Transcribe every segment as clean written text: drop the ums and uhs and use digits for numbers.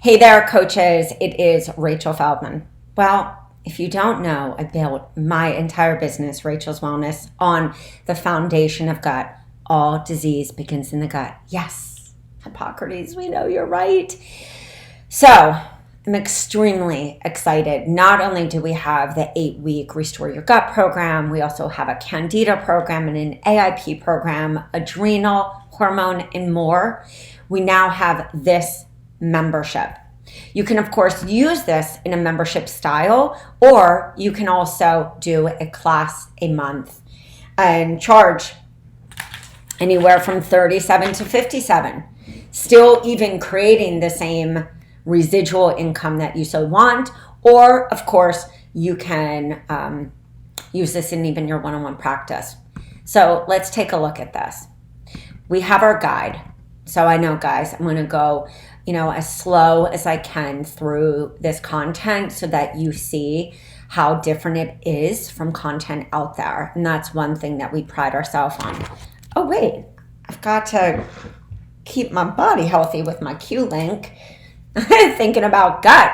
Hey there, coaches. It is Rachel Feldman. Well, if you don't know, I built my entire business, Rachel's Wellness, on the foundation of gut. All disease begins in the gut. Yes, Hippocrates, we know you're right. So I'm extremely excited. Not only do we have the 8-week Restore Your Gut program, we also have a Candida program and an AIP program, adrenal, hormone, and more. We now have this membership. You can, of course, use this in a membership style, or you can also do a class a month and charge anywhere from $37 to $57, still even creating the same residual income that you so want. Or, of course, you can use this in even your one-on-one practice. So let's take a look at this. We have our guide. So I know, guys, I'm going to go as slow as I can through this content so that you see how different it is from content out there. And that's one thing that we pride ourselves on. Oh, wait, I've got to keep my body healthy with my Q link. Thinking about gut.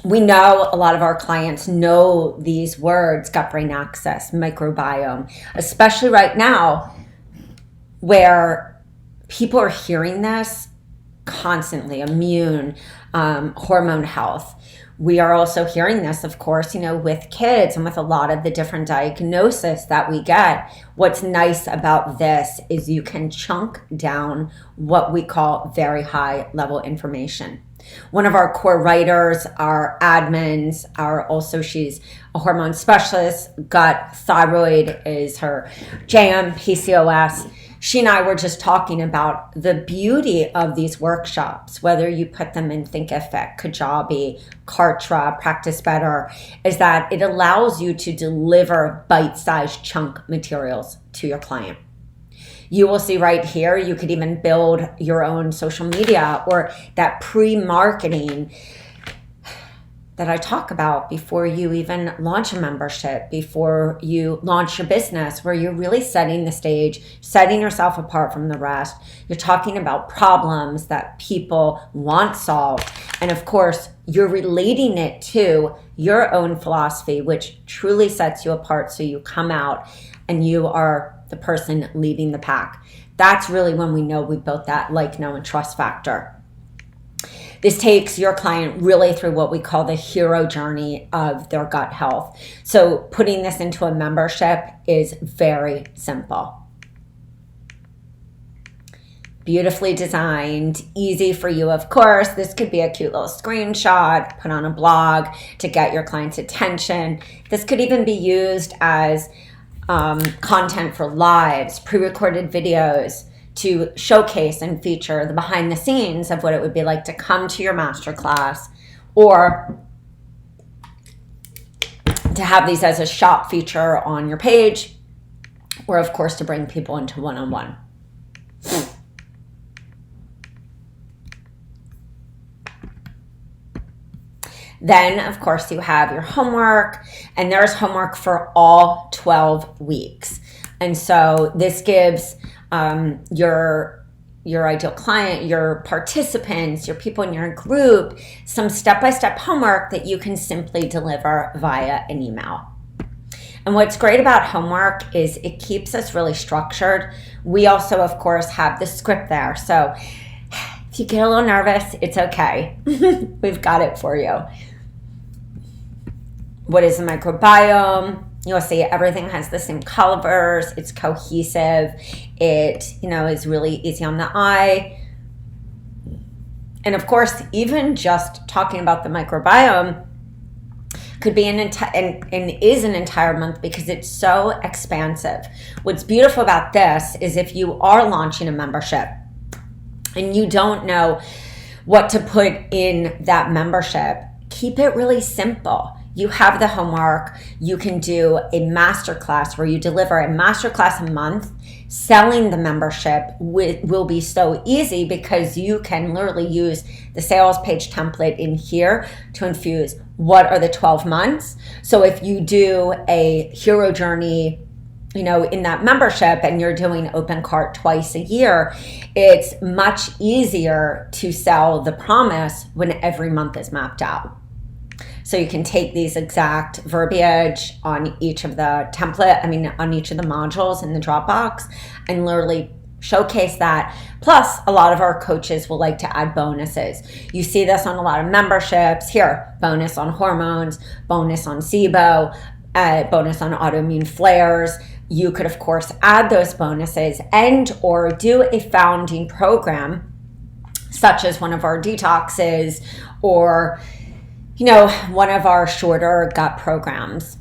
We know a lot of our clients know these words, gut-brain axis, microbiome, especially right now where people are hearing this constantly, immune, hormone health. We are also hearing this, of course, with kids and with a lot of the different diagnoses that we get. What's nice about this is you can chunk down what we call very high level information. One of our core writers, our admins, she's a hormone specialist, gut, thyroid is her jam, PCOS. She and I were just talking about the beauty of these workshops, whether you put them in Thinkific, Kajabi, Kartra, Practice Better, is that it allows you to deliver bite-sized chunk materials to your client. You will see right here, you could even build your own social media or that pre-marketing that I talk about before you even launch a membership, before you launch your business, where you're really setting the stage, setting yourself apart from the rest. You're talking about problems that people want solved. And of course, you're relating it to your own philosophy, which truly sets you apart. So you come out and you are the person leading the pack. That's really when we know we built that like, know, and trust factor. This takes your client really through what we call the hero journey of their gut health. So putting this into a membership is very simple. Beautifully designed, easy for you, of course. This could be a cute little screenshot, put on a blog to get your client's attention. This could even be used as content for lives, pre-recorded videos, to showcase and feature the behind the scenes of what it would be like to come to your masterclass, or to have these as a shop feature on your page, or of course to bring people into one-on-one. Then, of course, you have your homework, and there's homework for all 12 weeks. And so this gives your ideal client, your participants, your people in your group, some step-by-step homework that you can simply deliver via an email. And what's great about homework is it keeps us really structured. We also, of course, have the script there. So if you get a little nervous, it's okay. We've got it for you. What is the microbiome? You'll see everything has the same colors. It's cohesive. It, is really easy on the eye. And of course, even just talking about the microbiome could be and is an entire month because it's so expansive. What's beautiful about this is if you are launching a membership and you don't know what to put in that membership, keep it really simple. You have the homework. You can do a masterclass where you deliver a masterclass a month. Selling the membership will be so easy because you can literally use the sales page template in here to infuse what are the 12 months. So if you do a hero journey in that membership and you're doing open cart twice a year, it's much easier to sell the promise when every month is mapped out. So you can take these exact verbiage on each of the on each of the modules in the Dropbox and literally showcase that. Plus, a lot of our coaches will like to add bonuses. You see this on a lot of memberships. Here, bonus on hormones, bonus on SIBO, bonus on autoimmune flares. You could, of course, add those bonuses and or do a founding program, such as one of our detoxes or one of our shorter gut programs.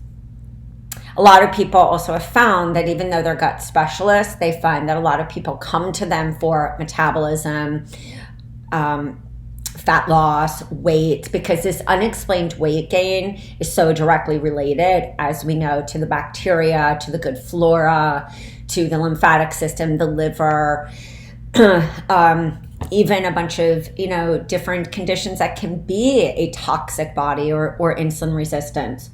A lot of people also have found that even though they're gut specialists, they find that a lot of people come to them for metabolism, fat loss, weight, because this unexplained weight gain is so directly related, as we know, to the bacteria, to the good flora, to the lymphatic system, the liver, even a bunch of, different conditions that can be a toxic body or insulin resistance.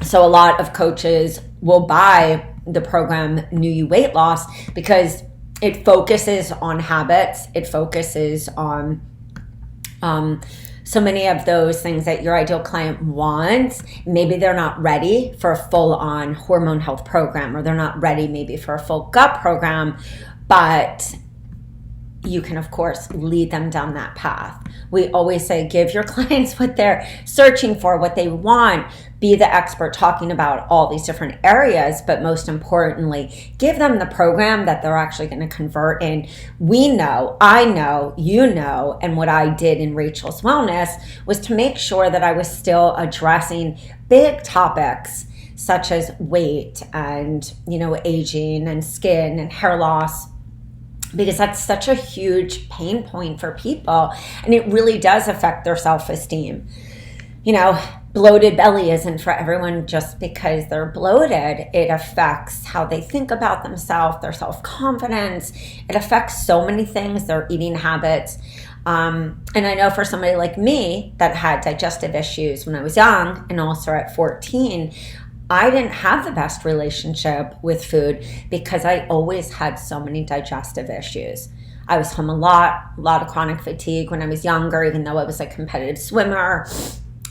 So a lot of coaches will buy the program New You Weight Loss because it focuses on habits. It focuses on so many of those things that your ideal client wants. Maybe they're not ready for a full-on hormone health program, or they're not ready maybe for a full gut program, but you can, of course, lead them down that path. We always say, give your clients what they're searching for, what they want. Be the expert talking about all these different areas, but most importantly, give them the program that they're actually going to convert in. We know, I know, you know, and what I did in Rachel's Wellness was to make sure that I was still addressing big topics such as weight and, aging and skin and hair loss, because that's such a huge pain point for people, and it really does affect their self-esteem. Bloated belly isn't for everyone just because they're bloated. It affects how they think about themselves, their self-confidence. It affects so many things, their eating habits. And I know for somebody like me that had digestive issues when I was young and also at 14, I didn't have the best relationship with food because I always had so many digestive issues. I was home a lot of chronic fatigue when I was younger, even though I was a competitive swimmer,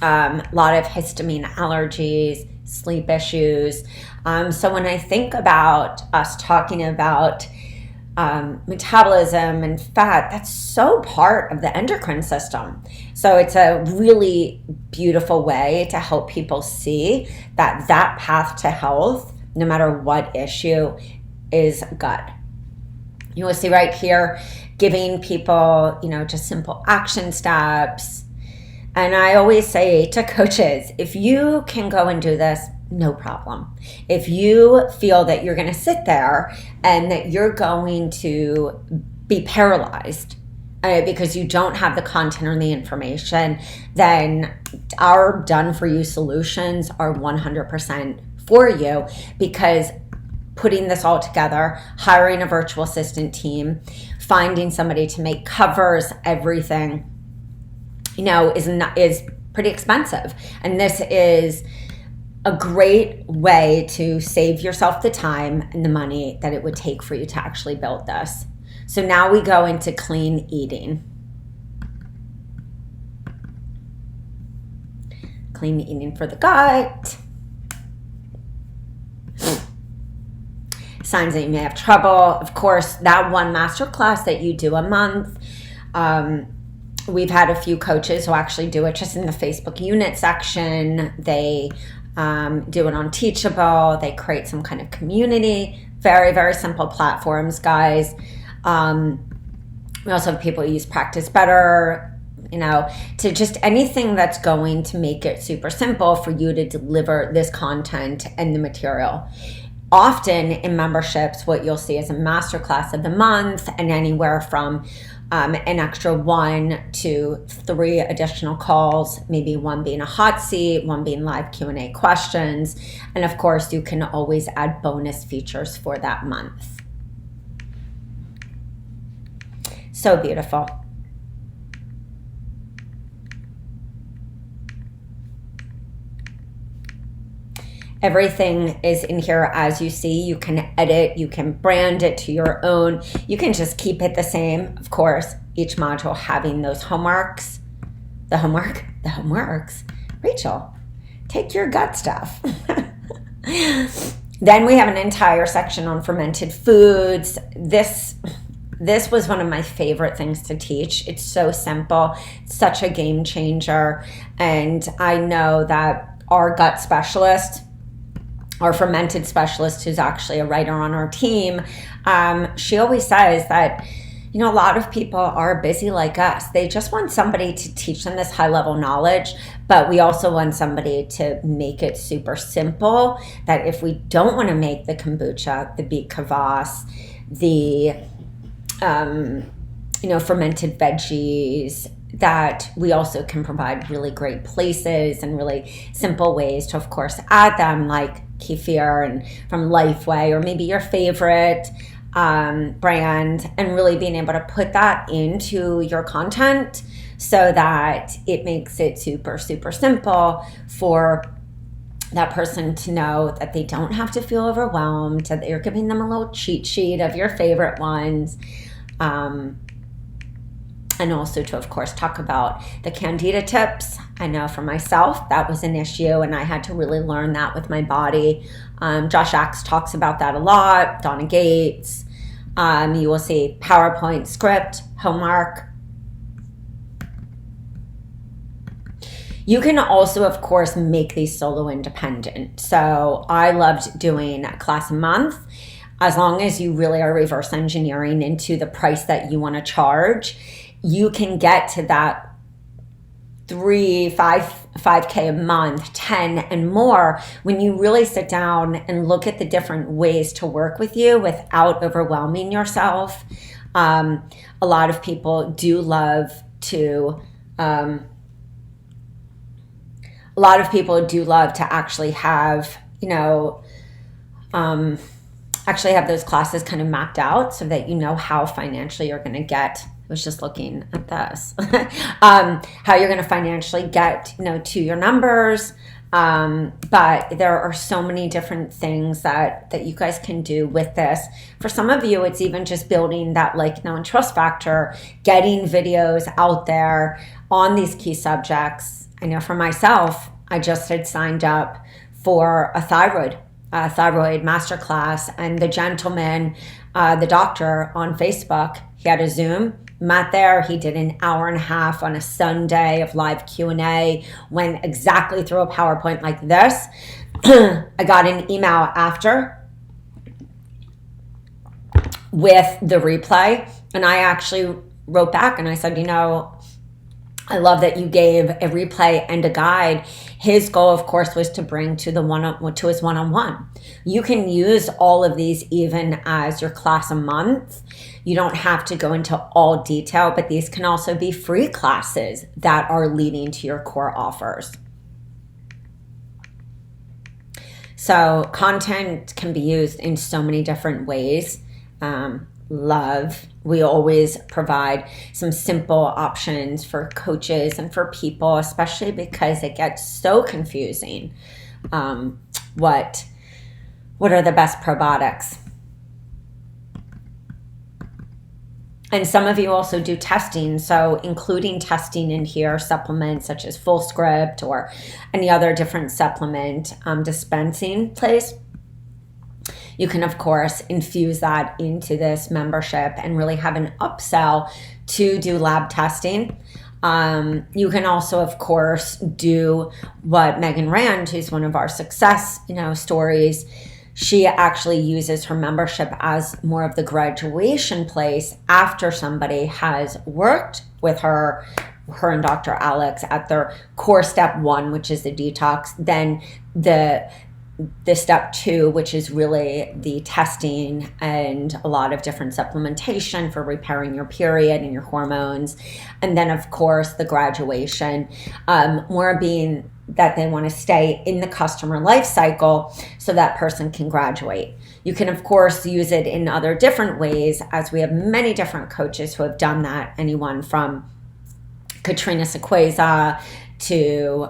a lot of histamine allergies, sleep issues. So when I think about us talking about metabolism and fat, that's so part of the endocrine system. So it's a really beautiful way to help people see that path to health, no matter what issue, is gut. You will see right here, giving people, just simple action steps. And I always say to coaches, if you can go and do this, no problem. If you feel that you're going to sit there and that you're going to be paralyzed because you don't have the content or the information, then our done-for-you solutions are 100% for you, because putting this all together, hiring a virtual assistant team, finding somebody to make covers, everything, is pretty expensive. And this is a great way to save yourself the time and the money that it would take for you to actually build this. So now we go into clean eating. Clean eating for the gut. Signs that you may have trouble. Of course, that one masterclass that you do a month. We've had a few coaches who actually do it just in the Facebook unit section. They do it on Teachable. They create some kind of community. Very, very simple platforms, guys. We also have people who use Practice Better, to just anything that's going to make it super simple for you to deliver this content and the material. Often in memberships, what you'll see is a masterclass of the month and anywhere from an extra 1 to 3 additional calls, maybe one being a hot seat, one being live Q&A questions. And of course, you can always add bonus features for that month. So beautiful. Everything is in here as you see. You can edit, you can brand it to your own. You can just keep it the same. Of course, each module having those homeworks. The homeworks. Rachel, take your gut stuff. Then we have an entire section on fermented foods. This was one of my favorite things to teach. It's so simple, it's such a game changer. And I know that our gut specialist, our fermented specialist, who's actually a writer on our team, she always says that, a lot of people are busy like us. They just want somebody to teach them this high level knowledge, but we also want somebody to make it super simple, that if we don't want to make the kombucha, the beet kvass, the fermented veggies, that we also can provide really great places and really simple ways to, of course, add them, like kefir and from Lifeway, or maybe your favorite brand, and really being able to put that into your content so that it makes it super, super simple for that person to know that they don't have to feel overwhelmed, that you're giving them a little cheat sheet of your favorite ones. And also to, of course, talk about the Candida tips. I know for myself, that was an issue, and I had to really learn that with my body. Josh Axe talks about that a lot, Donna Gates. You will see PowerPoint, script, homework. You can also, of course, make these solo independent. So I loved doing a class a month, as long as you really are reverse engineering into the price that you want to charge. You can get to that 5K a month, 10 and more, when you really sit down and look at the different ways to work with you without overwhelming yourself. A lot of people do love to actually have, actually have those classes kind of mapped out so that you know how financially you're going to get. I was just looking at this, how you're going to financially get, to your numbers. But there are so many different things that you guys can do with this. For some of you, it's even just building that and trust factor, getting videos out there on these key subjects. I know for myself, I just had signed up for a thyroid masterclass, and the gentleman, the doctor on Facebook, he had a Zoom. Met there. He did an hour and a half on a Sunday of live Q&A, went exactly through a PowerPoint like this. I got an email after with the replay, and I actually wrote back and I said, I love that you gave a replay and a guide. His goal, of course, was to bring to his one-on-one. You can use all of these even as your class a month. You don't have to go into all detail, but these can also be free classes that are leading to your core offers. So content can be used in so many different ways. We always provide some simple options for coaches and for people, especially because it gets so confusing. What are the best probiotics? And some of you also do testing, so including testing in here, supplements such as Full Script or any other different supplement dispensing place. You can, of course, infuse that into this membership and really have an upsell to do lab testing. You can also, of course, do what Megan Rand, who's one of our success, stories. She actually uses her membership as more of the graduation place after somebody has worked with her and Dr. Alex at their core step 1, which is the detox, then the step 2, which is really the testing and a lot of different supplementation for repairing your period and your hormones. And then, of course, the graduation, more being that they want to stay in the customer life cycle so that person can graduate. You can, of course, use it in other different ways, as we have many different coaches who have done that. Anyone from Katrina Sequeza to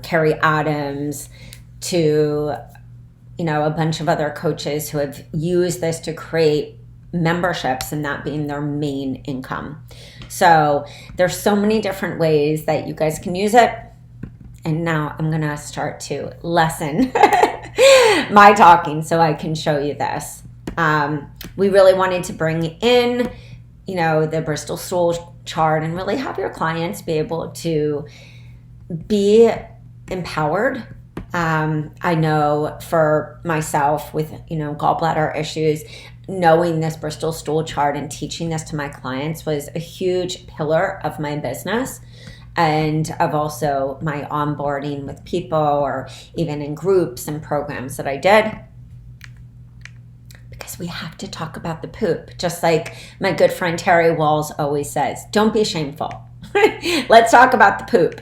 Carrie Adams to a bunch of other coaches who have used this to create memberships, and that being their main income. So there's so many different ways that you guys can use it. And now I'm gonna start to lessen my talking so I can show you this. We really wanted to bring in, the Bristol stool chart and really have your clients be able to be empowered. I know for myself with, gallbladder issues, knowing this Bristol stool chart and teaching this to my clients was a huge pillar of my business and of also my onboarding with people or even in groups and programs that I did. Because we have to talk about the poop, just like my good friend Terry Walls always says, don't be shameful. Let's talk about the poop.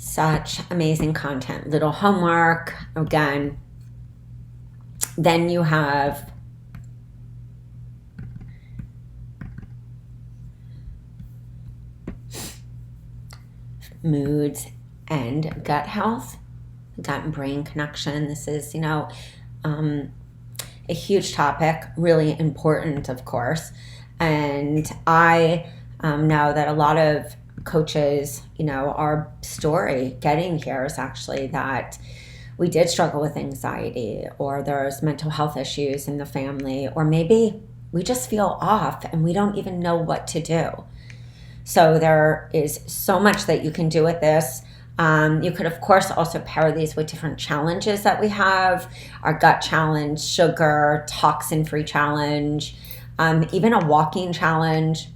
Such amazing content. Little homework again. Then you have moods and gut health, gut and brain connection. This is, a huge topic, really important, of course. And I know that a lot of coaches, our story getting here is actually that we did struggle with anxiety, or there's mental health issues in the family, or maybe we just feel off and we don't even know what to do. So there is so much that you can do with this. You could, of course, also pair these with different challenges that we have. Our gut challenge, sugar, toxin-free challenge, even a walking challenge,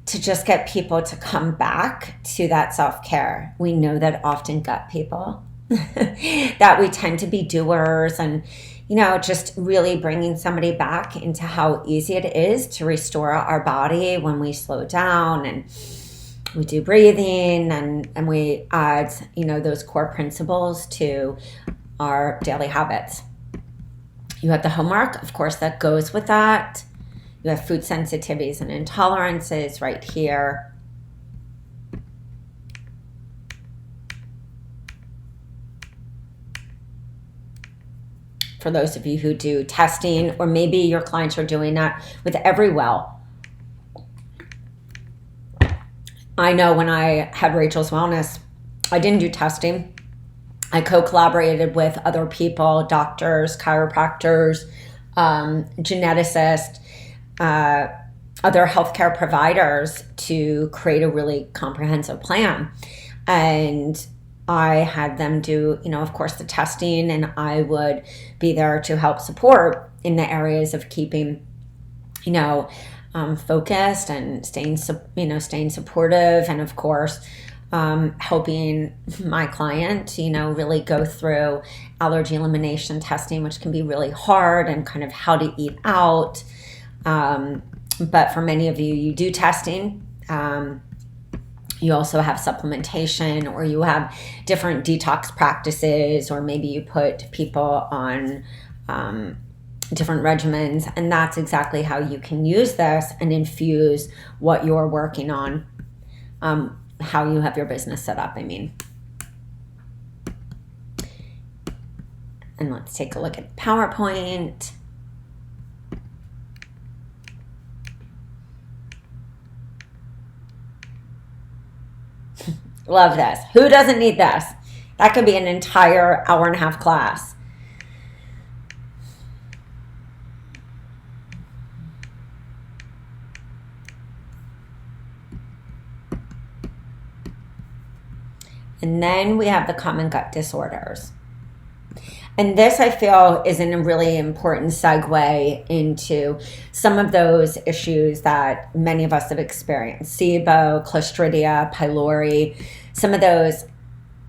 to just get people to come back to that self-care. We know that often gut people, that we tend to be doers, and, just really bringing somebody back into how easy it is to restore our body when we slow down and we do breathing and we add, those core principles to our daily habits. You have the homework, of course, that goes with that. You have food sensitivities and intolerances right here. For those of you who do testing, or maybe your clients are doing that with Everywell. I know when I had Rachel's Wellness, I didn't do testing. I co-collaborated with other people, doctors, chiropractors, geneticists, other healthcare providers, to create a really comprehensive plan. And I had them do, of course, the testing, and I would be there to help support in the areas of keeping, focused and staying supportive, and of course, helping my client, really go through allergy elimination testing, which can be really hard, and kind of how to eat out. But for many of you, you do testing. You also have supplementation, or you have different detox practices, or maybe you put people on different regimens, and that's exactly how you can use this and infuse what you're working on, how you have your business set up, And let's take a look at PowerPoint. Love this. Who doesn't need this? That could be an entire hour-and-a-half class. And then we have the common gut disorders. And this, I feel, is a really important segue into some of those issues that many of us have experienced. SIBO, Clostridia, pylori, some of those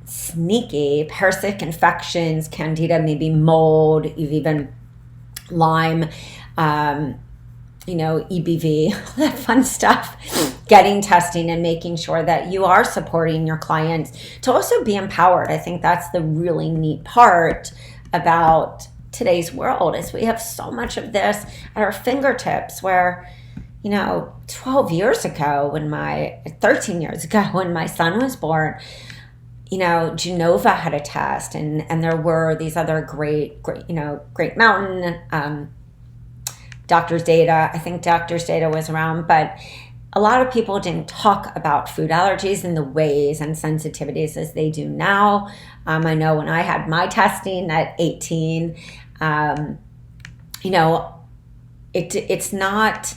sneaky parasitic infections, Candida, maybe mold, you've even Lyme, EBV, all that fun stuff, getting testing and making sure that you are supporting your clients to also be empowered. I think that's the really neat part about today's world is we have so much of this at our fingertips where, 13 years ago when my son was born, Genova had a test and there were these other great Mountain, Doctor's Data. I think Doctor's Data was around, but a lot of people didn't talk about food allergies in the ways and sensitivities as they do now. I know when I had my testing at 18, it's not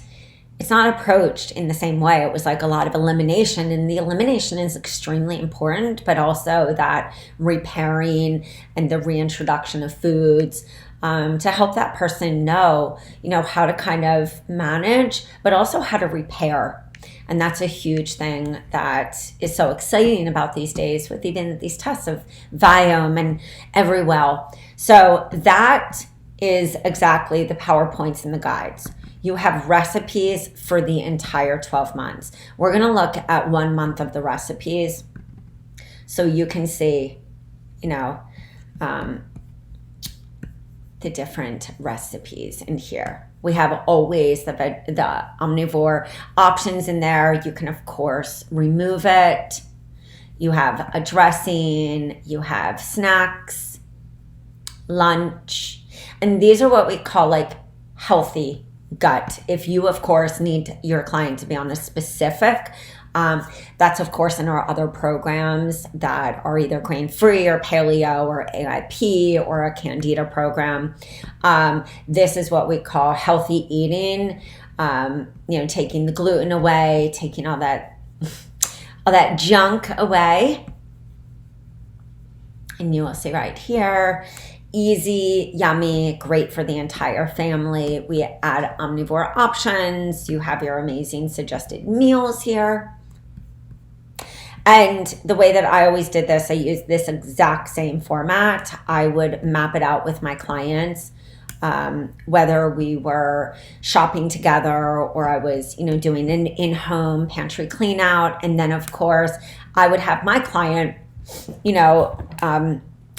approached in the same way. It was like a lot of elimination, and the elimination is extremely important, but also that repairing and the reintroduction of foods to help that person know, how to kind of manage, but also how to repair. And that's a huge thing that is so exciting about these days with even these tests of Viome and Everywell. So that is exactly the PowerPoints and the guides. You have recipes for the entire 12 months. We're going to look at 1 month of the recipes so you can see, the different recipes in here. We have always the omnivore options in there. You can, of course, remove it. You have a dressing, you have snacks, lunch, and these are what we call like healthy gut. If you, of course, need your client to be on a specific, that's, of course, in our other programs that are either grain-free or paleo or AIP or a Candida program. This is what we call healthy eating, taking the gluten away, taking all that junk away. And you will see right here, easy, yummy, great for the entire family. We add omnivore options. You have your amazing suggested meals here. And the way that I always did this, I used this exact same format. I would map it out with my clients, whether we were shopping together or I was, doing an in-home pantry clean out. And then, of course, I would have my client,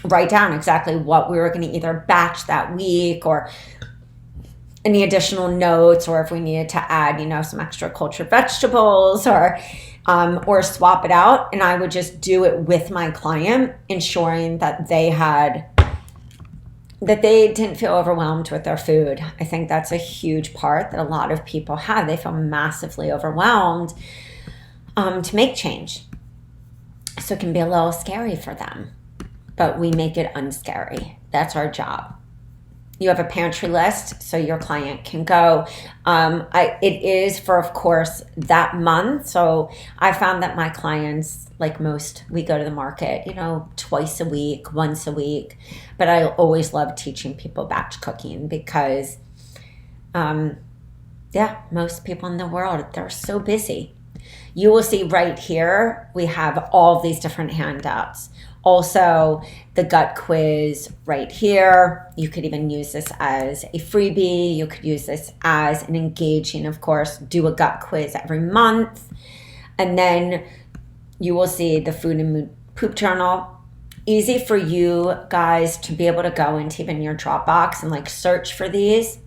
write down exactly what we were going to either batch that week or any additional notes, or if we needed to add, some extra cultured vegetables or swap it out. And I would just do it with my client, ensuring that they didn't feel overwhelmed with their food. I think that's a huge part that a lot of people have. They feel massively overwhelmed to make change. So it can be a little scary for them, but we make it unscary. That's our job. You have a pantry list so your client can go. It is for, of course, that month. So I found that my clients, like most, we go to the market, twice a week, once a week. But I always love teaching people batch cooking because, most people in the world, they're so busy. You will see right here, we have all these different handouts. Also, the gut quiz right here. You could even use this as a freebie. You could use this as an engaging, of course, do a gut quiz every month. And then you will see the food and poop journal. Easy for you guys to be able to go into even your Dropbox and search for these.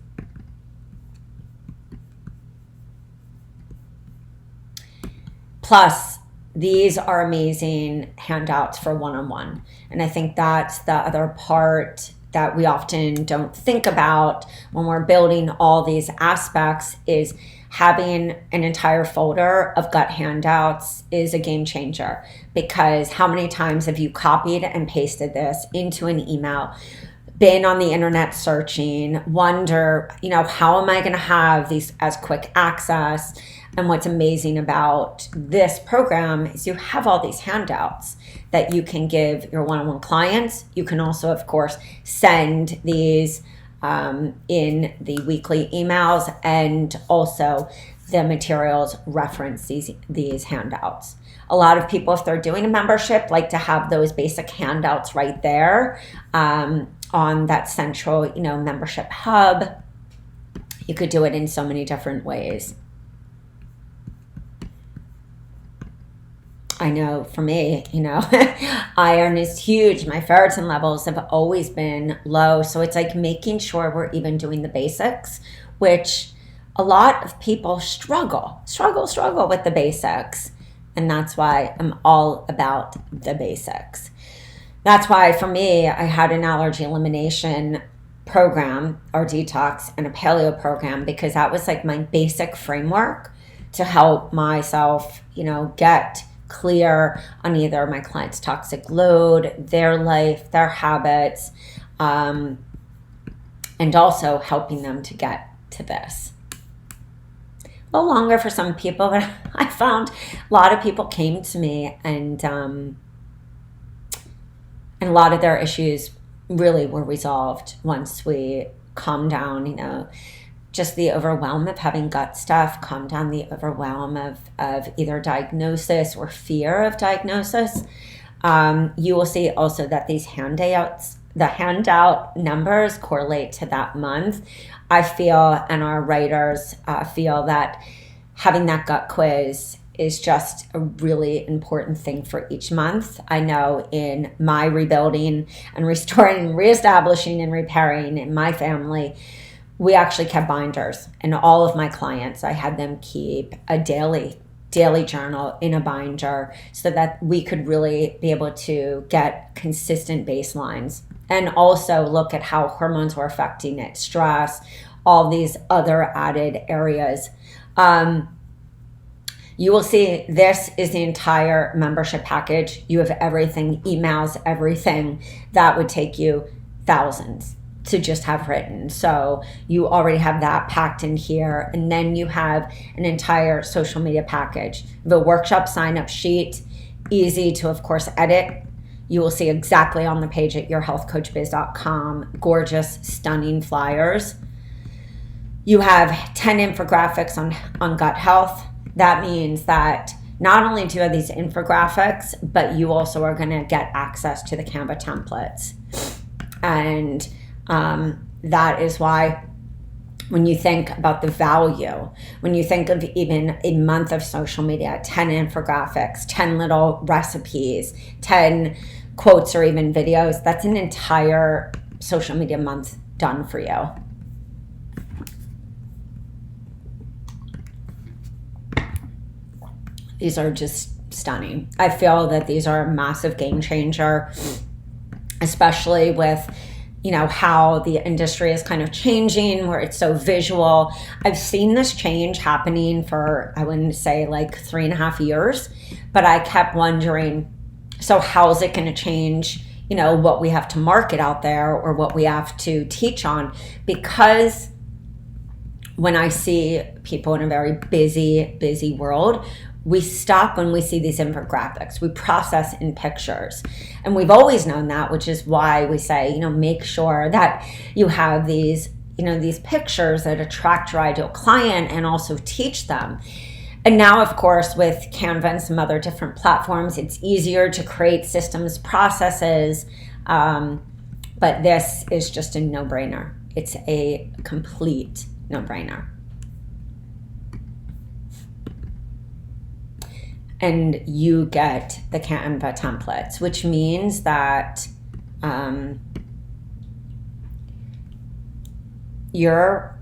Plus, these are amazing handouts for one-on-one. And I think that's the other part that we often don't think about when we're building all these aspects is having an entire folder of gut handouts is a game changer. Because how many times have you copied and pasted this into an email, been on the internet searching, wonder, how am I going to have these as quick access? And what's amazing about this program is you have all these handouts that you can give your one-on-one clients. You can also, of course, send these in the weekly emails, and also the materials reference these handouts. A lot of people, if they're doing a membership, like to have those basic handouts right there on that central, membership hub. You could do it in so many different ways. I know for me, iron is huge. My ferritin levels have always been low. So it's like making sure we're even doing the basics, which a lot of people struggle with the basics. And that's why I'm all about the basics. That's why for me, I had an allergy elimination program or detox and a paleo program, because that was like my basic framework to help myself, get clear on either my client's toxic load, their life, their habits, and also helping them to get to this. A little longer for some people, but I found a lot of people came to me and a lot of their issues really were resolved once we calmed down, just the overwhelm of having gut stuff, calm down the overwhelm of either diagnosis or fear of diagnosis. You will see also that these handouts, the handout numbers correlate to that month. I feel, and our writers feel, that having that gut quiz is just a really important thing for each month. I know in my rebuilding and restoring, reestablishing and repairing in my family, we actually kept binders, and all of my clients, I had them keep a daily journal in a binder so that we could really be able to get consistent baselines and also look at how hormones were affecting it, stress, all these other added areas. You will see this is the entire membership package. You have everything, emails, everything. That would take you thousands to just have written. So you already have that packed in here. And then you have an entire social media package. The workshop sign-up sheet, easy to, of course, edit. You will see exactly on the page at yourhealthcoachbiz.com, gorgeous, stunning flyers. You have 10 infographics on gut health. That means that not only do you have these infographics, but you also are going to get access to the Canva templates. And that is why when you think about the value, when you think of even a month of social media, 10 infographics, 10 little recipes, 10 quotes or even videos, that's an entire social media month done for you. These are just stunning. I feel that these are a massive game changer, especially with how the industry is kind of changing, where it's so visual. I've seen this change happening for, I wouldn't say like 3.5 years, but I kept wondering, so how is it going to change, what we have to market out there or what we have to teach on? Because when I see people in a very busy world, we stop when we see these infographics. We process in pictures. And we've always known that, which is why we say, make sure that you have these, these pictures that attract your ideal client and also teach them. And now, of course, with Canva and some other different platforms, it's easier to create systems, processes. But this is just a no-brainer. It's a complete no-brainer. And you get the Canva templates, which means that you're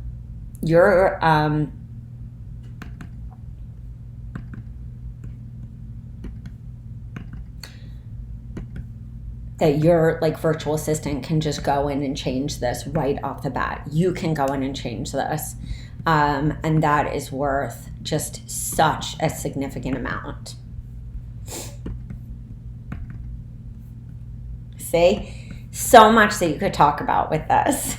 that your like virtual assistant can just go in and change this right off the bat. You can go in and change this. And that is worth just such a significant amount. See? So much that you could talk about with this.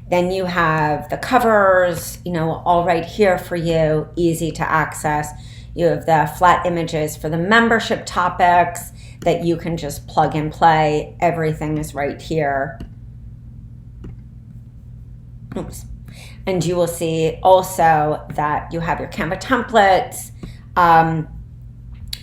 Then you have the covers, all right here for you, easy to access. You have the flat images for the membership topics that you can just plug and play. Everything is right here. Oops. And you will see also that you have your Canva templates.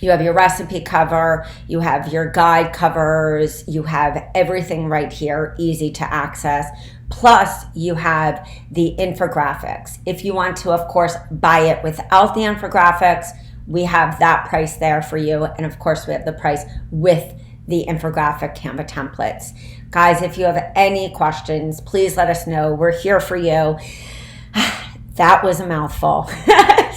You have your recipe cover, you have your guide covers, you have everything right here, easy to access. Plus, you have the infographics. If you want to, of course, buy it without the infographics, we have that price there for you. And of course, we have the price with the infographic Canva templates. Guys, if you have any questions, please let us know. We're here for you. That was a mouthful.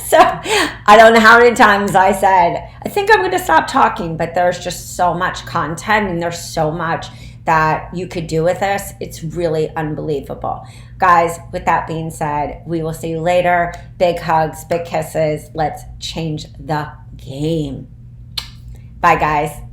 So I don't know how many times I said, I think I'm going to stop talking, but there's just so much content and there's so much that you could do with this. It's really unbelievable. Guys, with that being said, we will see you later. Big hugs, big kisses. Let's change the game. Bye, guys.